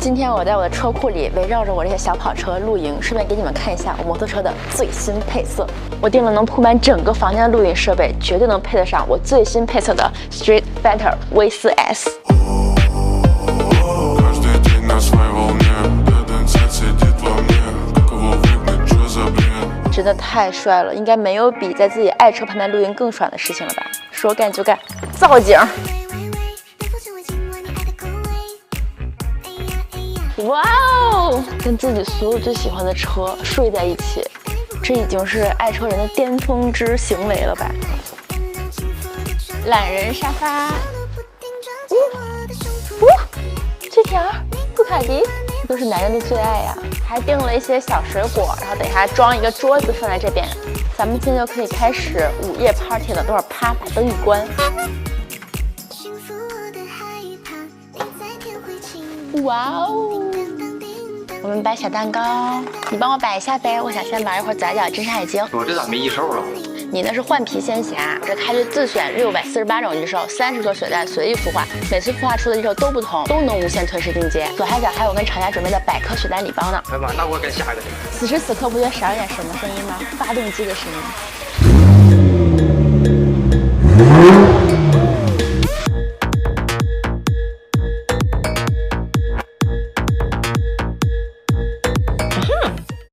今天我在我的车库里围绕着我这些小跑车露营，顺便给你们看一下我摩托车的最新配色。我订了能铺满整个房间的录音设备，绝对能配得上我最新配色的 Street Fighter V4S。真的太帅了，应该没有比在自己爱车旁边露营更爽的事情了吧？说干就干，造景！哇哦，跟自己所有最喜欢的车睡在一起，这已经是爱车人的巅峰之行为了吧？懒人沙发，这条杜卡迪，这都是男人的最爱呀！还订了一些小水果，然后等一下装一个桌子放在这边，咱们现在就可以开始午夜 party 了。等会儿啪把灯一关，哇哦！我们摆小蛋糕，你帮我摆一下呗，我想先玩一会儿仔角真杀已经。我这咋没异兽了？你那是换皮仙侠，我这开局自选648种异兽，30座血袋随意孵化，每次孵化出的异兽都不同，都能无限吞噬进阶。左下角还有跟厂家准备的百科血袋礼包呢。哎妈，那我该下一个。此时此刻不觉得少一点什么声音吗？发动机的声音。